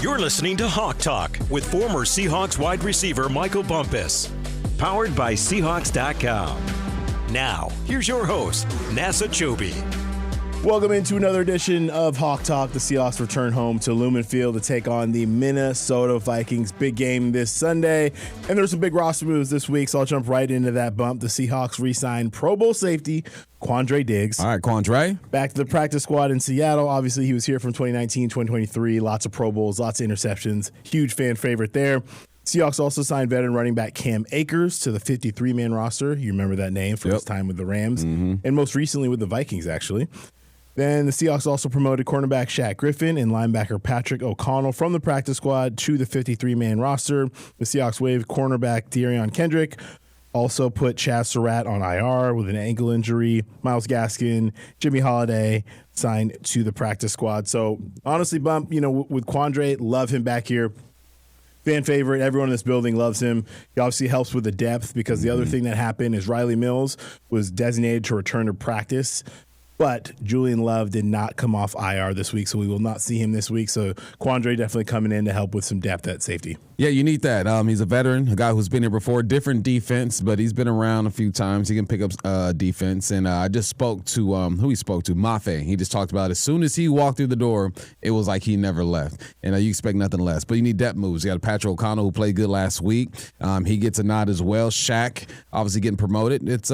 You're listening to Hawk Talk with former Seahawks wide receiver Michael Bumpus. Powered by Seahawks.com. Now, here's your host, Nasser Kyobe. Welcome into another edition of Hawk Talk. The Seahawks return home to Lumen Field to take on the Minnesota Vikings. Big game this Sunday. And there's some big roster moves this week, so I'll jump right into that bump. The Seahawks re-signed Pro Bowl safety Quandre Diggs. All right, Quandre. Back to the practice squad in Seattle. Obviously, he was here from 2019, 2023. Lots of Pro Bowls, lots of interceptions. Huge fan favorite there. Seahawks also signed veteran running back Cam Akers to the 53-man roster. You remember that name from his time with the Rams. And most recently with the Vikings, actually. Then the Seahawks also promoted cornerback Shaq Griffin and linebacker Patrick O'Connell from the practice squad to the 53-man roster. The Seahawks waived cornerback Darion Kendrick, also put Chaz Surratt on IR with an ankle injury. Myles Gaskin, Jimmy Holiday signed to the practice squad. So honestly, Bump, with Quandre, love him back here. Fan favorite. Everyone in this building loves him. He obviously helps with the depth because the other thing that happened is Riley Mills was designated to return to practice. But Julian Love did not come off IR this week, so we will not see him this week. So Quandre definitely coming in to help with some depth at safety. Yeah, you need that. He's a veteran, a guy who's been here before, different defense, but he's been around a few times. He can pick up defense. And I just spoke to who he spoke to, Mafe. He just talked about as soon as he walked through the door, it was like he never left. And you expect nothing less. But you need depth moves. You got Patrick O'Connell who played good last week. He gets a nod as well. Shaq obviously getting promoted. It's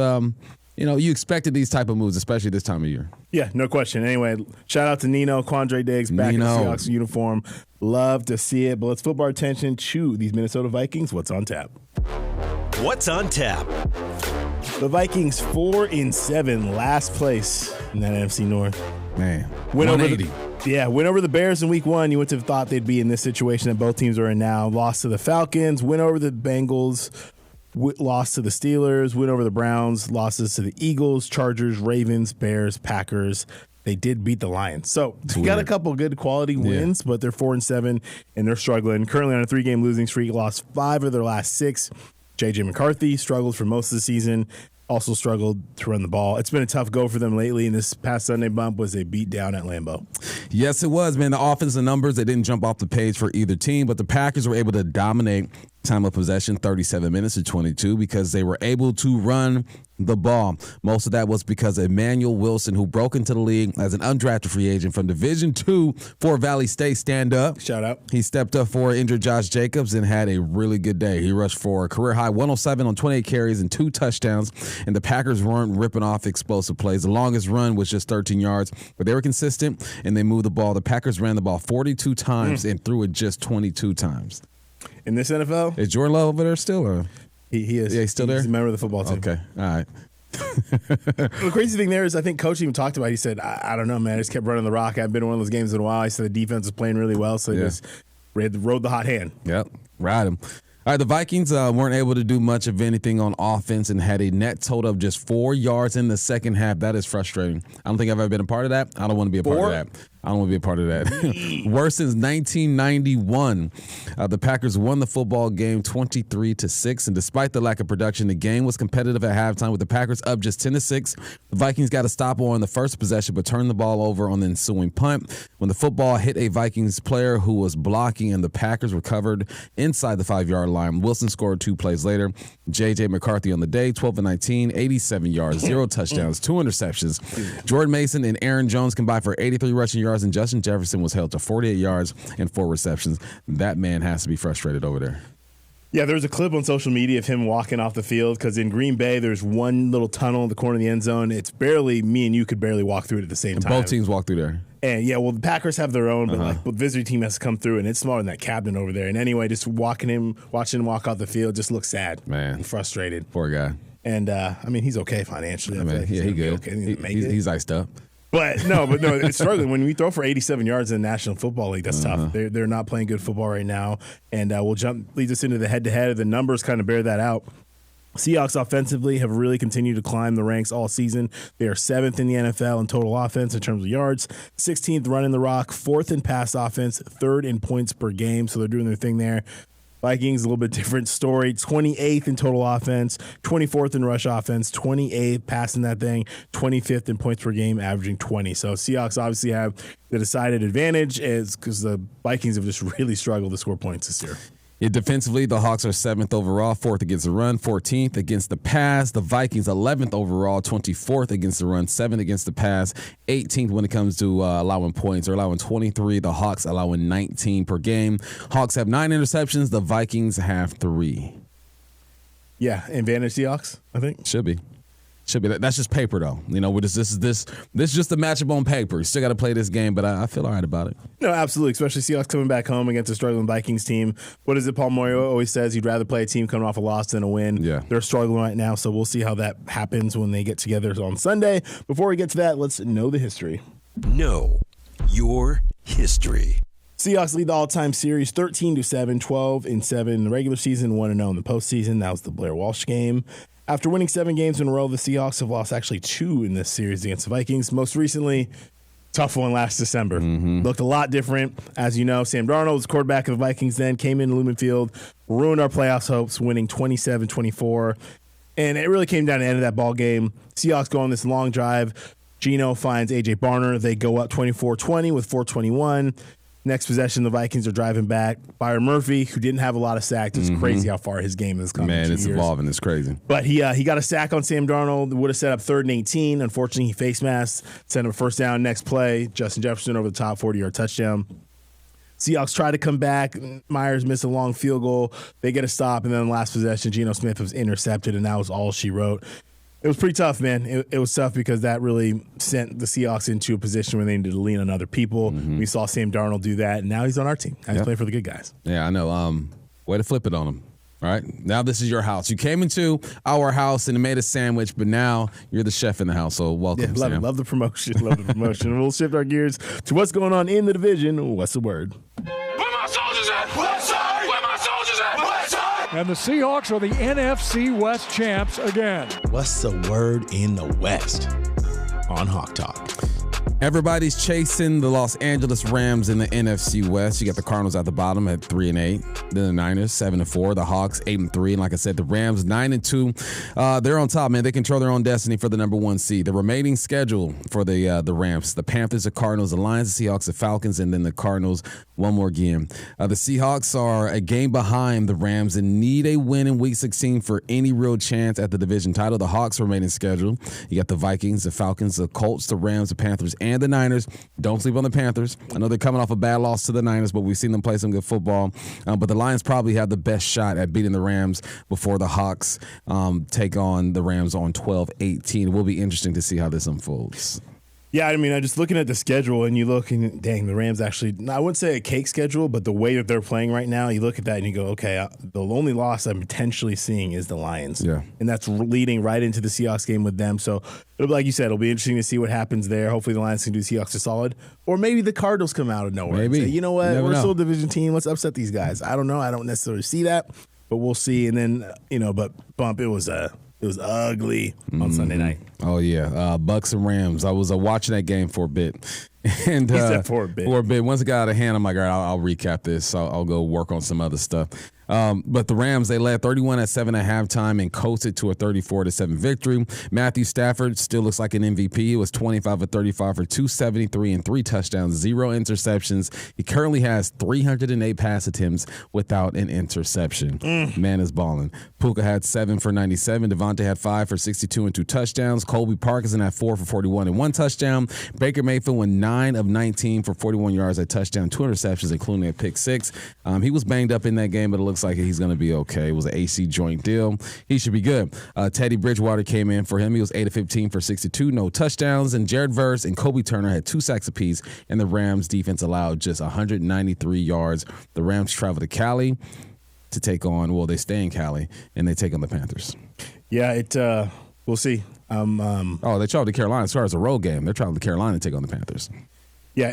you expected these type of moves, especially this time of year. Yeah, no question. Anyway, shout out to Nino, Quandre Diggs, back in the Seahawks uniform. Love to see it. But let's flip our attention to these Minnesota Vikings. What's on tap? What's on tap? The Vikings 4-7, last place in that NFC North. Man, win 180. Win over the Bears in week one. You wouldn't have thought they'd be in this situation that both teams are in now. Lost to the Falcons, win over the Bengals. Lost to the Steelers, win over the Browns, losses to the Eagles, Chargers, Ravens, Bears, Packers. They did beat the Lions. So they got a couple good quality wins, but they're 4-7 and they're struggling. Currently on a 3-game losing streak, lost 5 of their last 6. J.J. McCarthy struggled for most of the season, also struggled to run the ball. It's been a tough go for them lately, and this past Sunday bump was a beat down at Lambeau. Yes, it was, man. The offensive numbers, they didn't jump off the page for either team, but the Packers were able to dominate time of possession, 37 minutes to 22, because they were able to run the ball. Most of that was because of Emmanuel Wilson, who broke into the league as an undrafted free agent from Division II for Valley State. Stand up. Shout out. He stepped up for injured Josh Jacobs and had a really good day. He rushed for a career-high 107 on 28 carries and 2 touchdowns, and the Packers weren't ripping off explosive plays. The longest run was just 13 yards, but they were consistent, and they moved the ball. The Packers ran the ball 42 times and threw it just 22 times. In this NFL? Is Jordan Love over there still? Or? He is. Yeah, he's still there? He's a member of the football team. Okay, all right. The crazy thing there is I think Coach even talked about it. He said, I don't know, man. I just kept running the rock. I haven't been in one of those games in a while. He said the defense was playing really well, so he just rode the hot hand. Yep, ride him. All right, the Vikings weren't able to do much of anything on offense and had a net total of just 4 yards in the second half. That is frustrating. I don't think I've ever been a part of that. I don't want to be a part of that. I don't want to be a part of that. Worse since 1991. The Packers won the football game 23-6, and despite the lack of production, the game was competitive at halftime with the Packers up just 10-6. The Vikings got a stop on the first possession, but turned the ball over on the ensuing punt. When the football hit a Vikings player who was blocking, and the Packers recovered inside the 5-yard line. Wilson scored 2 plays later. J.J. McCarthy on the day, 12-19, 87 yards, 0 touchdowns, 2 interceptions. Jordan Mason and Aaron Jones combined for 83 rushing yards, and Justin Jefferson was held to 48 yards and 4 receptions. That man has to be frustrated over there. Yeah, there's a clip on social media of him walking off the field because in Green Bay, there's one little tunnel in the corner of the end zone. It's barely, me and you could barely walk through it at the same time. Both teams walk through there. And yeah, well, the Packers have their own, but the visitor team has to come through, and it's smaller than that cabinet over there. And anyway, just watching him walk off the field just looks sad. Man. And frustrated. Poor guy. And, he's okay financially. I mean, he good. Okay. He's iced up. But no, it's struggling. When we throw for 87 yards in the National Football League, that's tough. They're not playing good football right now. And leads us into the head-to-head. The numbers kind of bear that out. Seahawks offensively have really continued to climb the ranks all season. They are 7th in the NFL in total offense in terms of yards, 16th running the rock, 4th in pass offense, 3rd in points per game. So they're doing their thing there. Vikings, a little bit different story. 28th in total offense, 24th in rush offense, 28th passing that thing, 25th in points per game, averaging 20. So Seahawks obviously have the decided advantage because the Vikings have just really struggled to score points this year. Yeah, defensively, the Hawks are 7th overall, 4th against the run, 14th against the pass. The Vikings 11th overall, 24th against the run, 7th against the pass, 18th when it comes to allowing points. They're allowing 23. The Hawks allowing 19 per game. Hawks have 9 interceptions. The Vikings have 3. Yeah, advantage Seahawks, I think. Should be. That's just paper, though. You know, this is just a matchup on paper. You still got to play this game, but I feel all right about it. No, absolutely, especially Seahawks coming back home against a struggling Vikings team. What is it Paul Moyo always says? He'd rather play a team coming off a loss than a win. Yeah. They're struggling right now, so we'll see how that happens when they get together on Sunday. Before we get to that, let's know the history. Know your history. Seahawks lead the all-time series 13-7, 12-7 in the regular season, 1-0 in the postseason. That was the Blair Walsh game. After winning 7 games in a row, the Seahawks have lost actually 2 in this series against the Vikings. Most recently, tough one last December. Looked a lot different. As you know, Sam Darnold was quarterback of the Vikings then, came in Lumen Field, ruined our playoffs hopes, winning 27-24. And it really came down to the end of that ball game. Seahawks go on this long drive. Geno finds A.J. Barner. They go up 24-20 with 4:21. Next possession, the Vikings are driving back. Byron Murphy, who didn't have a lot of sacks. It's crazy how far his game has come. Man, it's evolving. It's crazy. But he got a sack on Sam Darnold. Would have set up 3rd and 18. Unfortunately, he face masked. Sent him a first down. Next play, Justin Jefferson over the top, 40-yard touchdown. Seahawks try to come back. Myers missed a long field goal. They get a stop. And then last possession, Geno Smith was intercepted, and that was all she wrote. It was pretty tough, man. It was tough because that really sent the Seahawks into a position where they needed to lean on other people. We saw Sam Darnold do that, and now he's on our team. Now he's playing for the good guys. Yeah, I know. Way to flip it on him. All right, now this is your house. You came into our house and made a sandwich, but now you're the chef in the house, so welcome, Sam. Love the promotion. We'll shift our gears to what's going on in the division. What's the word? Where my soldiers at? West side! Where my soldiers at? West side! And the Seahawks are the NFC West champs again. What's the word in the West on Hawk Talk? Everybody's chasing the Los Angeles Rams in the NFC West. You got the Cardinals at the bottom at 3-8. Then the Niners 7-4. The Hawks 8-3. And like I said, the Rams 9-2. They're on top, man. They control their own destiny for the number 1 seed. The remaining schedule for the Rams: the Panthers, the Cardinals, the Lions, the Seahawks, the Falcons, and then the Cardinals one more game. The Seahawks are a game behind the Rams and need a win in Week 16 for any real chance at the division title. The Hawks remaining schedule: you got the Vikings, the Falcons, the Colts, the Rams, the Panthers, and the Niners. Don't sleep on the Panthers. I know they're coming off a bad loss to the Niners, but we've seen them play some good football. But the Lions probably have the best shot at beating the Rams before the Hawks take on the Rams on 12-18. It will be interesting to see how this unfolds. Yeah, I mean, I'm just looking at the schedule, and you look, and dang, the Rams actually, I wouldn't say a cake schedule, but the way that they're playing right now, you look at that and you go, okay, the only loss I'm potentially seeing is the Lions. Yeah. And that's leading right into the Seahawks game with them. So, like you said, it'll be interesting to see what happens there. Hopefully the Lions can do Seahawks a solid. Or maybe the Cardinals come out of nowhere Maybe. and say, you know what, we're know. still a division team. Let's upset these guys. I don't know. I don't necessarily see that, but we'll see. And then, but Bump, it was ugly on Sunday night. Oh, yeah. Bucks and Rams. I was watching that game for a bit. And He said for a bit. For a bit. Once it got out of hand, I'm like, all right, I'll recap this. I'll go work on some other stuff. But the Rams, they led 31-7 at halftime and coasted to a 34-7 victory. Matthew Stafford still looks like an MVP. He was 25 of 35 for 273 and 3 touchdowns, 0 interceptions. He currently has 308 pass attempts without an interception. Man is balling. Puka had 7 for 97. Devontae had 5 for 62 and 2 touchdowns. Colby Parkinson had 4 for 41 and 1 touchdown. Baker Mayfield went 9 of 19 for 41 yards, a touchdown, 2 interceptions, including a pick 6. He was banged up in that game, but it looks like he's going to be okay. It was an AC joint deal. He should be good. Teddy Bridgewater came in for him. He was 8 of 15 for 62, no touchdowns. And Jared Verse and Kobe Turner had 2 sacks apiece, and the Rams defense allowed just 193 yards. The Rams travel to Cali to take on, they stay in Cali, and they take on the Panthers. Yeah, we'll see. They travel to Carolina. As far as a road game, they're traveling to Carolina to take on the Panthers. Yeah,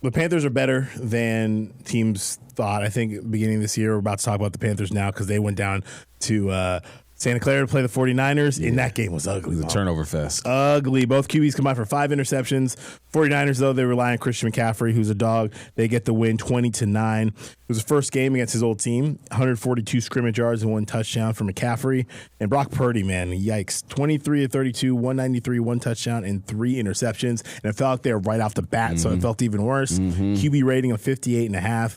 the Panthers are better than teams thought. I think beginning of this year, we're about to talk about the Panthers now because they went down to Santa Clara to play the 49ers, and that game was ugly. It was a turnover fest. Ugly. Both QBs combined for 5 interceptions. 49ers, though, they rely on Christian McCaffrey, who's a dog. They get the win 20-9. It was the first game against his old team. 142 scrimmage yards and 1 touchdown for McCaffrey. And Brock Purdy, man, yikes. 23 of 32, 193, 1 touchdown, and 3 interceptions. And it felt like they were right off the bat, so it felt even worse. QB rating of 58.5.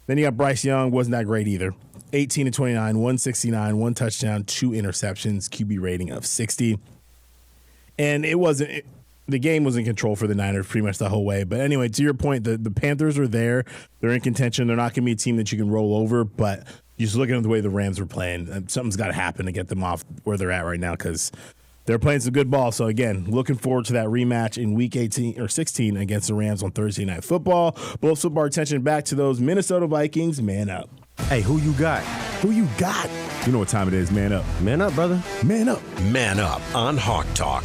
Then you got Bryce Young, wasn't that great either. 18 of 29, 169, 1 touchdown, 2 interceptions, QB rating of 60. And the game was in control for the Niners pretty much the whole way. But anyway, to your point, the Panthers are there. They're in contention. They're not going to be a team that you can roll over. But just looking at the way the Rams were playing, something's got to happen to get them off where they're at right now because they're playing some good ball. So, again, looking forward to that rematch in Week 18 or 16 against the Rams on Thursday Night Football. We'll flip our attention back to those Minnesota Vikings. Man up. Hey, who you got? Who you got? You know what time it is, man up. Man up, brother. Man up. Man up on Hawk Talk.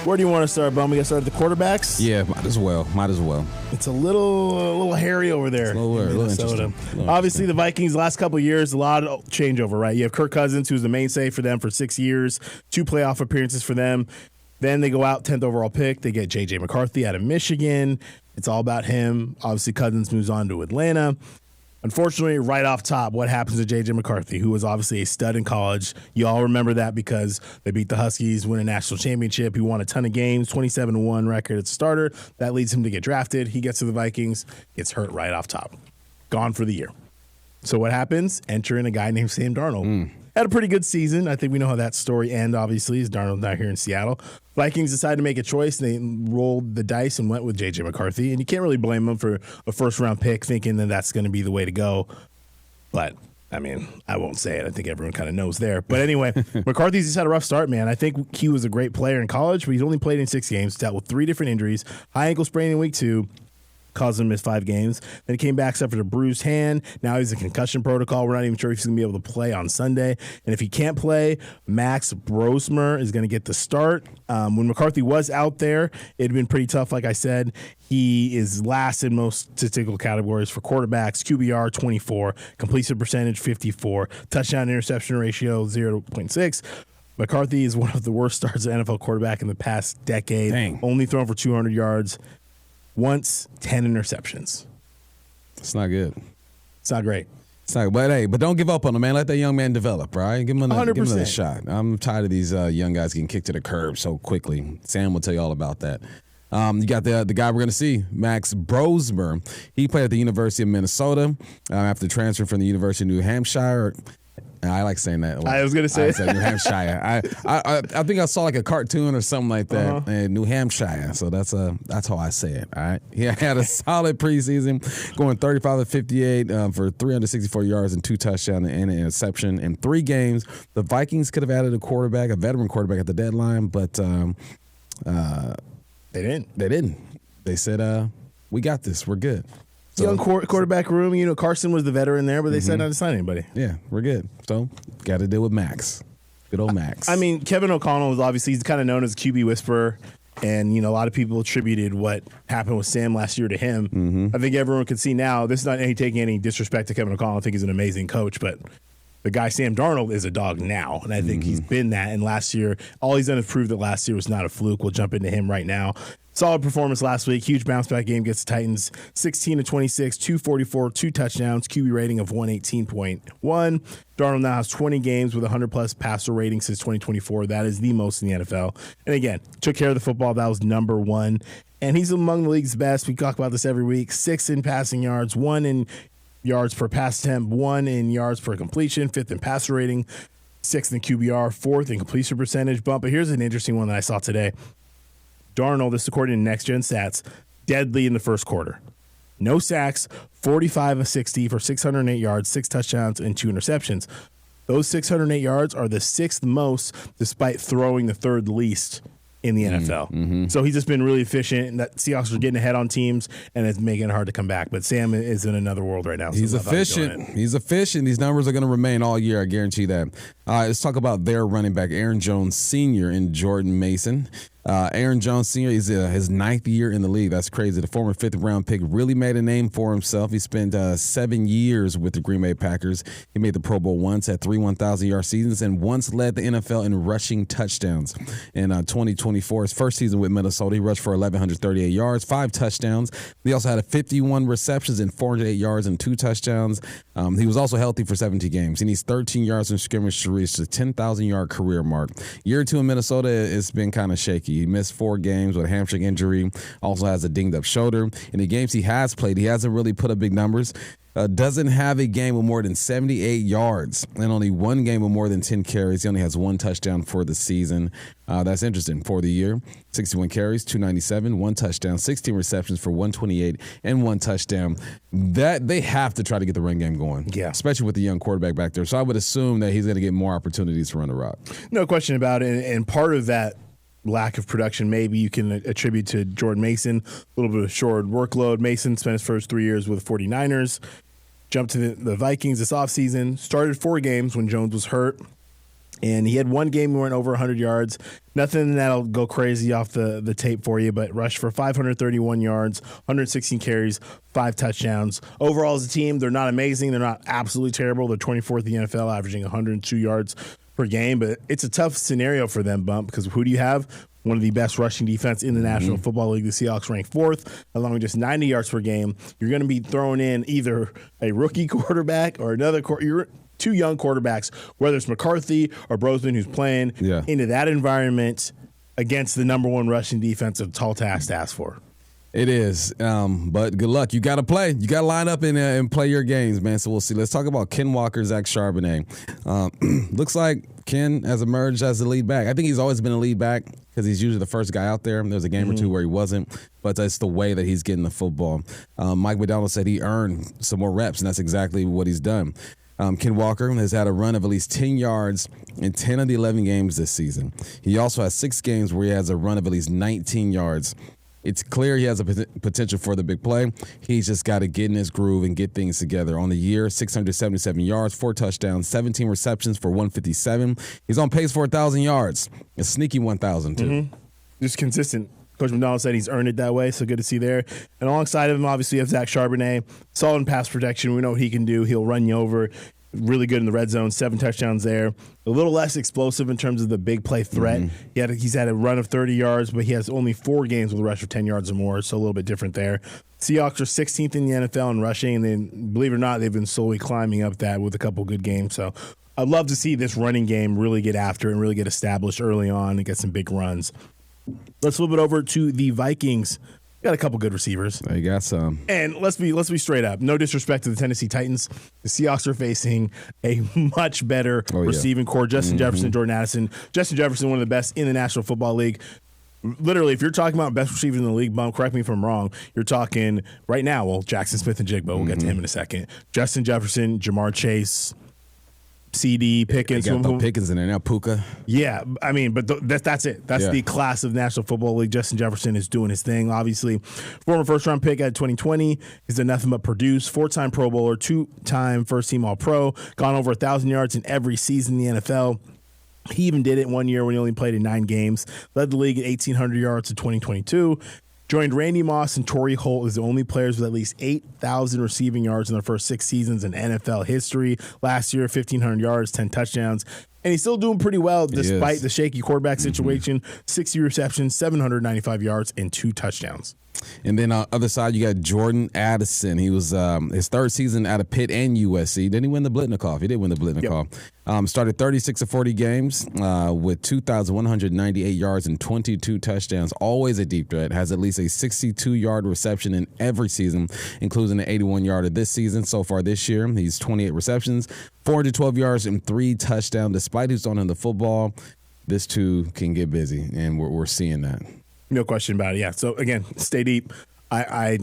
Where do you want to start, Bum? We got to start at the quarterbacks? Yeah, might as well. It's a little hairy over there. A little interesting. Obviously, the Vikings, the last couple of years, a lot of changeover, right? You have Kirk Cousins, who's the mainstay for them for 6 years, 2 playoff appearances for them. Then they go out, 10th overall pick. They get J.J. McCarthy out of Michigan. It's all about him. Obviously, Cousins moves on to Atlanta. Unfortunately, right off top, what happens to J.J. McCarthy, who was obviously a stud in college? You all remember that because they beat the Huskies, win a national championship. He won a ton of games, 27-1 record as a starter. That leads him to get drafted. He gets to the Vikings, gets hurt right off top. Gone for the year. So what happens? Enter in a guy named Sam Darnold. Had a pretty good season. I think we know how that story ends, obviously, is Darnold not here in Seattle. Vikings decided to make a choice. They rolled the dice and went with J.J. McCarthy. And you can't really blame them for a first-round pick thinking that that's going to be the way to go. But, I mean, I won't say it. I think everyone kind of knows there. But anyway, McCarthy's just had a rough start, man. I think he was a great player in college, but he's only played in 6 games, dealt with 3 different injuries, high ankle sprain in week 2, caused him to miss 5 games. Then he came back, suffered a bruised hand. Now he's in concussion protocol. We're not even sure if he's going to be able to play on Sunday. And if he can't play, Max Brosmer is going to get the start. When McCarthy was out there, it had been pretty tough, like I said. He is last in most statistical categories for quarterbacks. QBR 24, completion percentage 54, touchdown interception ratio 0.6. McCarthy is one of the worst starts of NFL quarterback in the past decade. Dang. Only thrown for 200 yards. Once, 10 interceptions. It's not good. It's not great. It's not, but don't give up on him, man. Let that young man develop, right? Give him another 100%. shot. I'm tired of these young guys getting kicked to the curb so quickly. Sam will tell you all about that. You got the guy we're going to see, Max Brosmer. He played at the University of Minnesota after transferring from the University of New Hampshire. I like saying that. I was going to say New Hampshire. I think I saw like a cartoon or something like that in New Hampshire. So that's how I say it. All right. He had a solid preseason, going 35 of 58 for 364 yards and 2 touchdowns and an interception in 3 games. The Vikings could have added a veteran quarterback at the deadline, but they didn't. They didn't. They said, "We got this. We're good." So, young quarterback room. You know, Carson was the veteran there, but they said not to sign anybody. Yeah, we're good. So, got to deal with Max. Good old Max. I mean, Kevin O'Connell is obviously, he's kind of known as QB whisperer. And, you know, a lot of people attributed what happened with Sam last year to him. I think everyone can see now, this is not taking any disrespect to Kevin O'Connell. I think he's an amazing coach, but the guy Sam Darnold is a dog now. And I think he's been that. And last year, all he's done is prove that last year was not a fluke. We'll jump into him right now. Solid performance last week. Huge bounce back game against the Titans. 16 of 26, 244, 2 touchdowns, QB rating of 118.1. Darnold now has 20 games with 100-plus passer rating since 2024. That is the most in the NFL. And again, took care of the football. That was number 1. And he's among the league's best. We talk about this every week. 6 in passing yards, 1 in yards per pass attempt, 1 in yards per completion, 5th in passer rating, 6th in QBR, 4th in completion percentage. But here's an interesting one that I saw today. Darnold, this is according to Next Gen Stats, deadly in the first quarter. No sacks, 45 of 60 for 608 yards, 6 touchdowns, and 2 interceptions. Those 608 yards are the 6th most despite throwing the 3rd least in the NFL. So he's just been really efficient, and that Seahawks are getting ahead on teams, and it's making it hard to come back. But Sam is in another world right now. So he's efficient. He's efficient. These numbers are going to remain all year. I guarantee that. All right, let's talk about their running back, Aaron Jones Sr. and Jordan Mason. Aaron Jones Sr. is his 9th year in the league. That's crazy. The former 5th-round pick really made a name for himself. He spent 7 years with the Green Bay Packers. He made the Pro Bowl once, had 3 1,000-yard seasons, and once led the NFL in rushing touchdowns. In 2024, his first season with Minnesota, he rushed for 1,138 yards, 5 touchdowns. He also had 51 receptions and 408 yards and 2 touchdowns. He was also healthy for 17 games. He needs 13 yards in scrimmage to reach the 10,000-yard career mark. Year 2 in Minnesota, it's been kind of shaky. He missed 4 games with a hamstring injury, also has a dinged-up shoulder. In the games he has played, he hasn't really put up big numbers. Doesn't have a game with more than 78 yards and only 1 game with more than 10 carries. He only has 1 touchdown for the season. That's interesting. For the year, 61 carries, 297, 1 touchdown, 16 receptions for 128 and 1 touchdown. That they have to try to get the run game going, especially with the young quarterback back there. So I would assume that he's going to get more opportunities to run the rock. No question about it. And part of that lack of production maybe you can attribute to Jordan Mason, a little bit of short workload. Mason spent his first 3 years with the 49ers, jumped to the Vikings this offseason, started 4 games when Jones was hurt, and he had 1 game where he went over 100 yards. Nothing that'll go crazy off the tape for you, but rushed for 531 yards, 116 carries, 5 touchdowns. Overall as a team, they're not amazing. They're not absolutely terrible. They're 24th in the NFL, averaging 102 yards per game, but it's a tough scenario for them, Bump, because who do you have? One of the best rushing defense in the National Football League. The Seahawks rank 4th, along with just 90 yards per game. You're going to be throwing in either a rookie quarterback or another you're 2 young quarterbacks, whether it's McCarthy or Brosnan who's playing into that environment against the number 1 rushing defense. A tall task to ask for. It is, but good luck. You got to play. You got to line up and play your games, man. So we'll see. Let's talk about Ken Walker, Zach Charbonnet. Looks like Ken has emerged as the lead back. I think he's always been a lead back because he's usually the first guy out there. There's a game or 2 where he wasn't, but that's the way that he's getting the football. Mike McDonald said he earned some more reps, and that's exactly what he's done. Ken Walker has had a run of at least 10 yards in 10 of the 11 games this season. He also has 6 games where he has a run of at least 19 yards. It's clear he has a potential for the big play. He's just got to get in his groove and get things together. On the year, 677 yards, 4 touchdowns, 17 receptions for 157. He's on pace for 1,000 yards. A sneaky 1,000, too. Just consistent. Coach McDonald said he's earned it that way, so good to see there. And alongside of him, obviously, you have Zach Charbonnet. Solid in pass protection. We know what he can do. He'll run you over. Really good in the red zone, 7 touchdowns there. A little less explosive in terms of the big play threat. He's had a run of 30 yards, but he has only 4 games with a rush of 10 yards or more, so a little bit different there. Seahawks are 16th in the NFL in rushing, and then, believe it or not, they've been slowly climbing up that with a couple good games. So I'd love to see this running game really get after and really get established early on and get some big runs. Let's flip it over to the Vikings. Got a couple good receivers. They got some. And let's be straight up. No disrespect to the Tennessee Titans. The Seahawks are facing a much better receiving core. Justin Jefferson, Jordan Addison. Justin Jefferson, one of the best in the National Football League. Literally, if you're talking about best receiver in the league, Bump, correct me if I'm wrong, you're talking right now, well, Jackson Smith and Jigba. We'll get to him in a second. Justin Jefferson, Jamar Chase, CD, Pickens. They got Pickens in there now, Puka. Yeah, I mean, but that's it. That's the class of National Football League. Justin Jefferson is doing his thing. Obviously, former first-round pick at 2020. He's done nothing but produce. 4-time Pro Bowler, 2-time first-team All-Pro. Gone over 1,000 yards in every season in the NFL. He even did it one year when he only played in 9 games. Led the league at 1,800 yards in 2022. Joined Randy Moss and Torrey Holt as the only players with at least 8,000 receiving yards in their first 6 seasons in NFL history. Last year, 1,500 yards, 10 touchdowns. And he's still doing pretty well despite the shaky quarterback situation. 60 receptions, 795 yards, and 2 touchdowns. And then on the other side, you got Jordan Addison. He was his 3rd season out of Pitt and USC. Didn't he win the Blitnikoff? He did win the Blitnikoff. Started 36 of 40 games with 2,198 yards and 22 touchdowns. Always a deep threat. Has at least a 62-yard reception in every season, including an 81-yarder this season. So far this year, he's 28 receptions, 412 yards, and 3 touchdowns. Despite who's on in the football, this too can get busy, and we're seeing that. No question about it, yeah. So, again, stay deep. I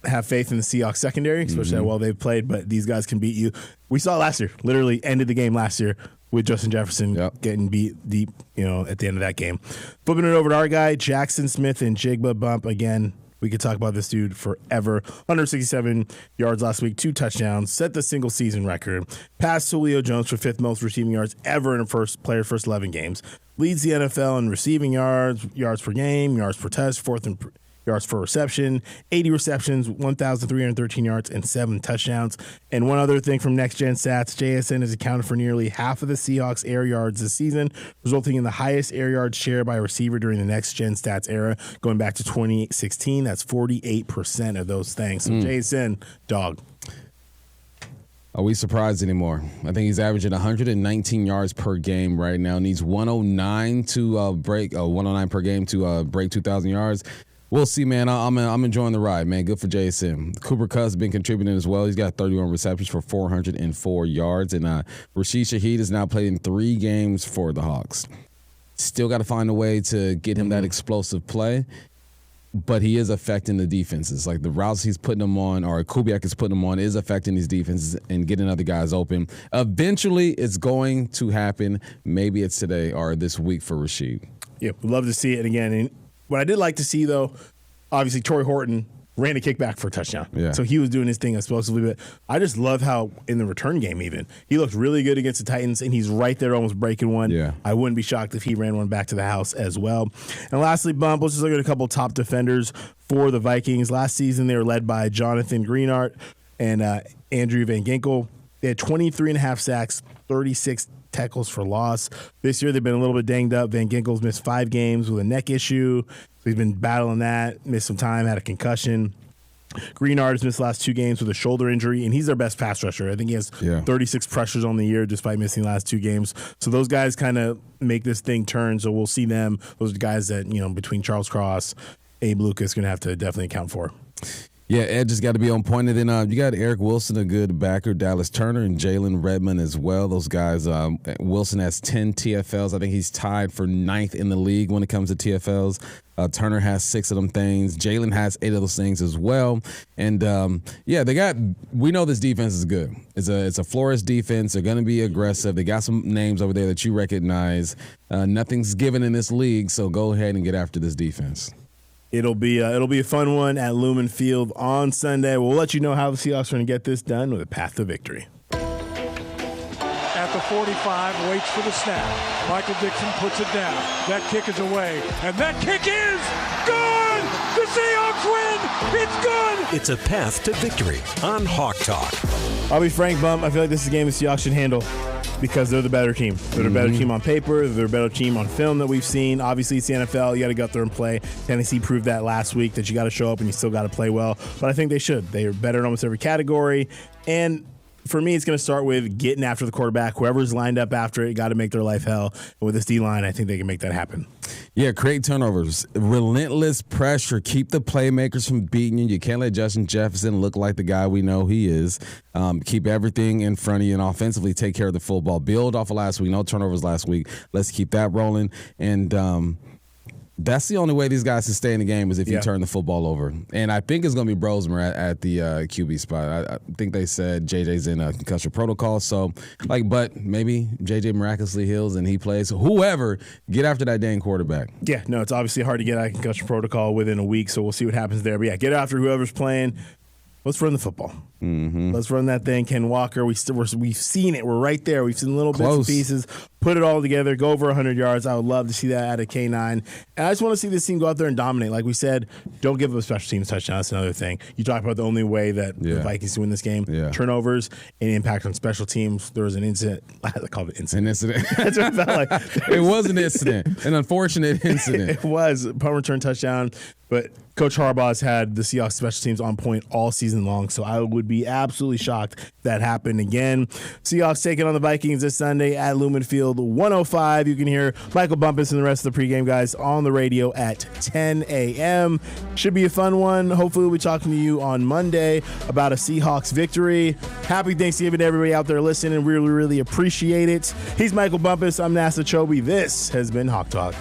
have faith in the Seahawks secondary, especially how well they've played, but these guys can beat you. We saw it last year. Literally ended the game last year with Justin Jefferson getting beat deep, at the end of that game. Flipping it over to our guy, Jackson Smith and Jigba Bump. Again, We could talk about this dude forever. 167 yards last week, 2 touchdowns, set the single season record. Passed Julio Jones for 5th most receiving yards ever in a first 11 games. Leads the NFL in receiving yards, yards per game, yards per touch, 4th in yards per reception, 80 receptions, 1,313 yards, and 7 touchdowns. And one other thing from Next Gen Stats, JSN has accounted for nearly half of the Seahawks' air yards this season, resulting in the highest air yards share by a receiver during the Next Gen Stats era, going back to 2016. That's 48% of those things. So JSN, dog. Are we surprised anymore? I think he's averaging 119 yards per game right now. Needs 109 to break 109 per game to break 2,000 yards. We'll see, man. I'm enjoying the ride, man. Good for JSN. Cooper Kupp has been contributing as well. He's got 31 receptions for 404 yards. And Rashid Shaheed has now played in 3 games for the Hawks. Still got to find a way to get him that explosive play. But he is affecting the defenses. Like the routes he's putting them on, or Kubiak is putting them on, is affecting these defenses and getting other guys open. Eventually, it's going to happen. Maybe it's today or this week for Rashid. Yeah, we'd love to see it again. And what I did like to see, though, obviously Troy Horton ran a kickback for a touchdown. Yeah. So he was doing his thing explosively. But I just love how in the return game even, he looked really good against the Titans, and he's right there almost breaking one. Yeah. I wouldn't be shocked if he ran one back to the house as well. And lastly, Bump, let's just look at a couple top defenders for the Vikings. Last season, they were led by Jonathan Greenard and Andrew Van Ginkel. They had 23.5 sacks, 36 tackles for loss. This year, they've been a little bit dinged up. Van Ginkel's missed 5 games with a neck issue. So he's been battling that, missed some time, had a concussion. Greenard has missed the last 2 games with a shoulder injury, and he's their best pass rusher. I think he has 36 pressures on the year despite missing the last 2 games. So those guys kind of make this thing turn, so we'll see them. Those are guys that, between Charles Cross, Abe Lucas, going to have to definitely account for. Yeah, Ed just got to be on point. And then you got Eric Wilson, a good backer, Dallas Turner, and Jalen Redmond as well. Those guys, Wilson has 10 TFLs. I think he's tied for 9th in the league when it comes to TFLs. Turner has 6 of them things. Jalen has 8 of those things as well. And, we know this defense is good. It's a Flores defense. They're going to be aggressive. They got some names over there that you recognize. Nothing's given in this league, so go ahead and get after this defense. It'll be a fun one at Lumen Field on Sunday. We'll let you know how the Seahawks are going to get this done with a path to victory. At the 45, waits for the snap. Michael Dixon puts it down. That kick is away, and that kick is good! The Seahawks win! It's good! It's a path to victory on Hawk Talk. I'll be frank, Bump. I feel like this is a game the Seahawks should handle because they're the better team. They're the better team on paper. They're the better team on film that we've seen. Obviously, it's the NFL. You got to go out there and play. Tennessee proved that last week that you got to show up and you still got to play well. But I think they should. They are better in almost every category. And for me, it's going to start with getting after the quarterback. Whoever's lined up after it, got to make their life hell. And with this D-line, I think they can make that happen. Yeah, create turnovers. Relentless pressure. Keep the playmakers from beating you. You can't let Justin Jefferson look like the guy we know he is. Keep everything in front of you and offensively take care of the football. Build off of last week. No turnovers last week. Let's keep that rolling. And that's the only way these guys can stay in the game is if you turn the football over. And I think it's going to be Brosmer at the QB spot. I think they said JJ's in a concussion protocol. So, but maybe JJ miraculously heals and he plays. Whoever, get after that dang quarterback. Yeah, no, it's obviously hard to get out of concussion protocol within a week, so we'll see what happens there. But, yeah, get after whoever's playing. Let's run the football. Mm-hmm. Let's run that thing. Ken Walker, we've seen it. We're right there. We've seen little bits and pieces. Put it all together. Go over 100 yards. I would love to see that out of K9. And I just want to see this team go out there and dominate. Like we said, don't give up a special teams touchdown. That's another thing. You talk about the only way that the Vikings can win this game. Yeah. Turnovers and impact on special teams. There was an incident. I call it incident. An incident. That's what it felt like. It was an incident. An unfortunate incident. It was. Punt return touchdown. But Coach Harbaugh's had the Seahawks special teams on point all season long, so I would be absolutely shocked if that happened again. Seahawks taking on the Vikings this Sunday at Lumen Field, 1:05. You can hear Michael Bumpus and the rest of the pregame guys on the radio at 10 a.m. Should be a fun one. Hopefully we'll be talking to you on Monday about a Seahawks victory. Happy Thanksgiving to everybody out there listening. Really, really appreciate it. He's Michael Bumpus. I'm Nasser Kyobe. This has been Hawk Talk.